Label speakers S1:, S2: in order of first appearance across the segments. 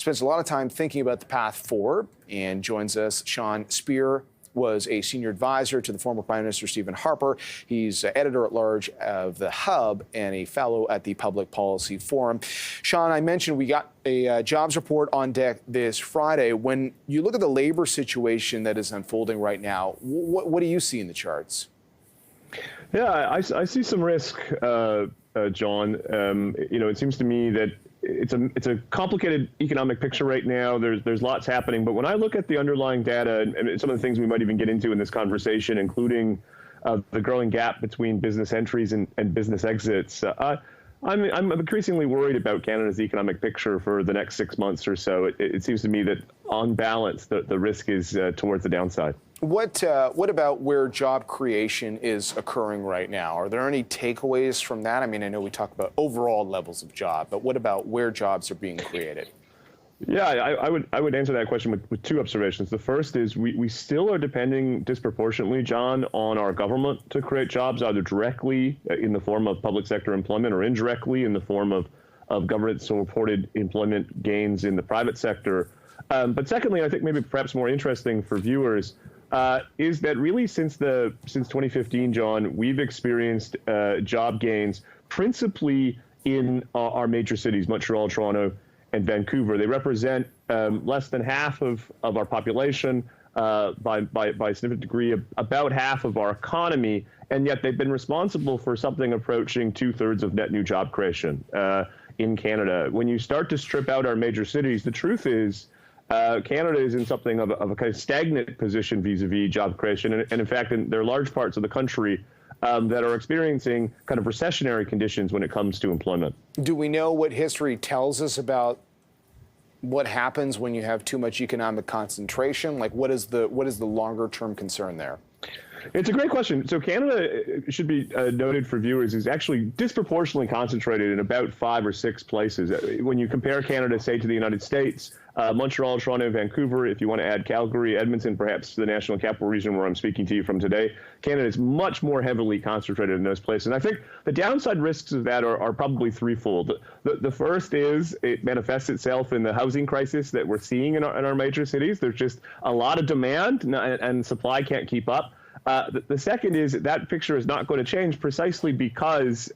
S1: spends a lot of time thinking about the path forward and joins us. Speer was a senior advisor to the former Prime Minister Stephen Harper. He's editor-at-large of The Hub and a fellow at the Public Policy Forum. Sean, I mentioned we got a jobs report on deck this Friday. When you look at the labor situation that is unfolding right now, what do you see in the charts?
S2: Yeah, I see some risk, John. It seems to me that it's a complicated economic picture right now. There's lots happening, but when I look at the underlying data and some of the things we might even get into in this conversation, including the growing gap between business entries and business exits, I'm increasingly worried about Canada's economic picture for the next 6 months or so. It seems to me that on balance, the risk is towards the downside.
S1: What about where job creation is occurring right now? Are there any takeaways from that? I mean, I know we talk about overall levels of job, but what about where jobs are being created?
S2: Yeah, I would answer that question with two observations. The first is we still are depending disproportionately, John, on our government to create jobs, either directly in the form of public sector employment or indirectly in the form of government-supported employment gains in the private sector. But secondly, I think maybe perhaps more interesting for viewers, is that really since 2015, John, we've experienced job gains principally in our major cities, Montreal, Toronto, and Vancouver. They represent less than half of our population, by a significant degree, about half of our economy, and yet they've been responsible for something approaching 2/3 of net new job creation in Canada. When you start to strip out our major cities, the truth is Canada is in something of a kind of stagnant position vis-a-vis job creation. And in fact, there are large parts of the country that are experiencing kind of recessionary conditions when it comes to employment.
S1: Do we know what history tells us about what happens when you have too much economic concentration? Like, what is the longer-term concern there?
S2: It's a great question. So Canada, should be noted for viewers, is actually disproportionately concentrated in about 5 or 6 places. When you compare Canada, say, to the United States, Montreal, Toronto, Vancouver, if you want to add Calgary, Edmonton, perhaps the National Capital Region where I'm speaking to you from today, Canada is much more heavily concentrated in those places. And I think the downside risks of that are probably threefold. The first is it manifests itself in the housing crisis that we're seeing in our major cities. There's just a lot of demand and supply can't keep up. The second is that picture is not going to change precisely because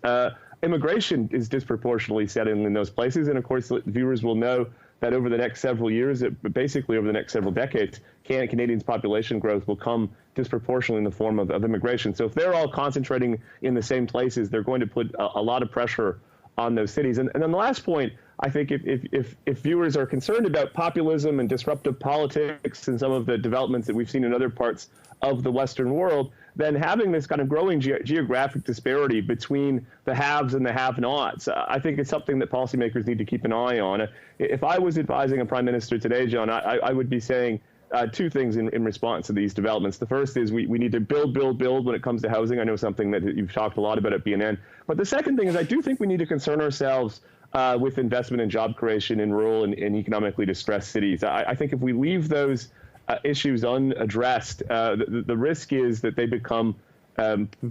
S2: immigration is disproportionately setting in those places. And of course, viewers will know that over the next several years, basically over the next several decades, Canadians' population growth will come disproportionately in the form of immigration. So if they're all concentrating in the same places, they're going to put a lot of pressure on those cities. And then the last point, I think if viewers are concerned about populism and disruptive politics and some of the developments that we've seen in other parts of the Western world, then having this kind of growing geographic disparity between the haves and the have-nots, I think it's something that policymakers need to keep an eye on. If I was advising a prime minister today, John, I would be saying two things in response to these developments. The first is we need to build when it comes to housing. I know something that you've talked a lot about at BNN. But the second thing is I do think we need to concern ourselves with investment and job creation in rural and economically distressed cities. I think if we leave those issues unaddressed, the risk is that they become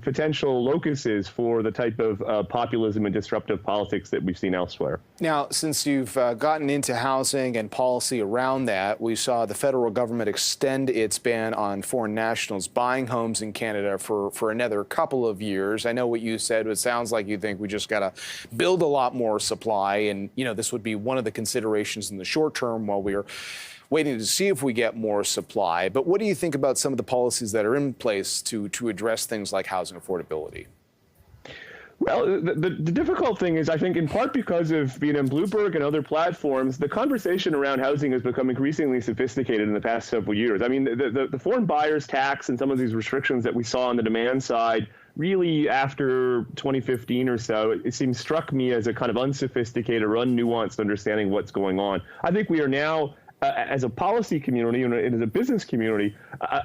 S2: potential locuses for the type of populism and disruptive politics that we've seen elsewhere.
S1: Now, since you've gotten into housing and policy around that, we saw the federal government extend its ban on foreign nationals buying homes in Canada for another couple of years. I know what you said. It sounds like you think we just got to build a lot more supply. And, this would be one of the considerations in the short term while we're waiting to see if we get more supply. But what do you think about some of the policies that are in place to address things like housing affordability?
S2: Well, the difficult thing is, I think, in part because of BNN Bloomberg and other platforms, the conversation around housing has become increasingly sophisticated in the past several years. I mean, the foreign buyers tax and some of these restrictions that we saw on the demand side, really after 2015 or so, it seems struck me as a kind of unsophisticated or unnuanced understanding of what's going on. I think we are now, as a policy community and as a business community,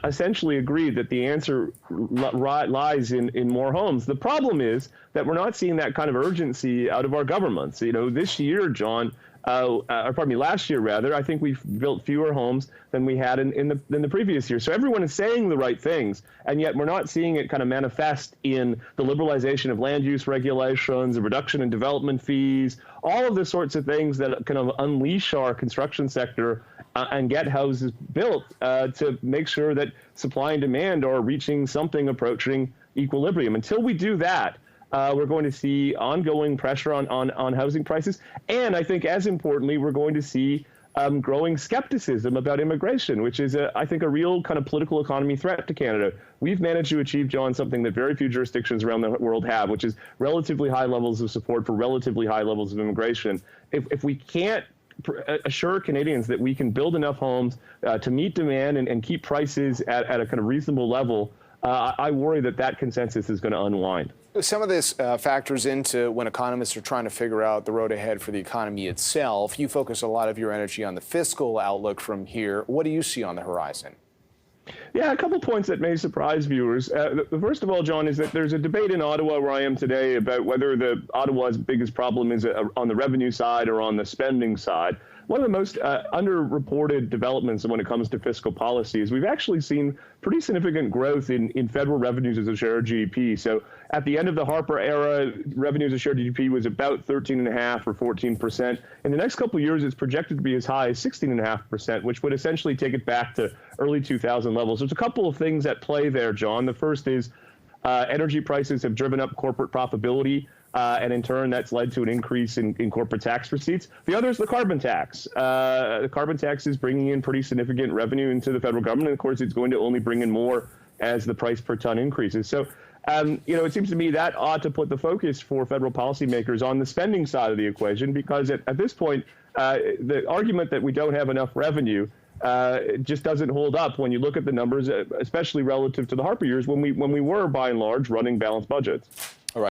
S2: essentially agreed that the answer lies in more homes. The problem is that we're not seeing that kind of urgency out of our governments. This year, John, last year rather, I think we've built fewer homes than we had in the previous year. So everyone is saying the right things, and yet we're not seeing it kind of manifest in the liberalization of land use regulations, the reduction in development fees, all of the sorts of things that kind of unleash our construction sector and get houses built to make sure that supply and demand are reaching something approaching equilibrium. Until we do that, we're going to see ongoing pressure on housing prices. And I think, as importantly, we're going to see growing skepticism about immigration, which is, I think, a real kind of political economy threat to Canada. We've managed to achieve, John, something that very few jurisdictions around the world have, which is relatively high levels of support for relatively high levels of immigration. If we can't assure Canadians that we can build enough homes to meet demand and keep prices at a kind of reasonable level, I worry that consensus is going to unwind.
S1: Some of this factors into when economists are trying to figure out the road ahead for the economy itself. You focus a lot of your energy on the fiscal outlook from here. What do you see on the horizon?
S2: Yeah, a couple points that may surprise viewers. The first of all, John, is that there's a debate in Ottawa where I am today about whether Ottawa's biggest problem is on the revenue side or on the spending side. One of the most underreported developments when it comes to fiscal policy is we've actually seen pretty significant growth in federal revenues as a share of GDP. So at the end of the Harper era, revenues as a share of GDP was about 13.5% or 14%. In the next couple of years, it's projected to be as high as 16.5%, which would essentially take it back to early 2000 levels. There's a couple of things at play there, John. The first is energy prices have driven up corporate profitability. And in turn, that's led to an increase in corporate tax receipts. The other is the carbon tax. The carbon tax is bringing in pretty significant revenue into the federal government. And of course, it's going to only bring in more as the price per ton increases. So, it seems to me that ought to put the focus for federal policymakers on the spending side of the equation, because at this point, the argument that we don't have enough revenue just doesn't hold up when you look at the numbers, especially relative to the Harper years when we were, by and large, running balanced budgets.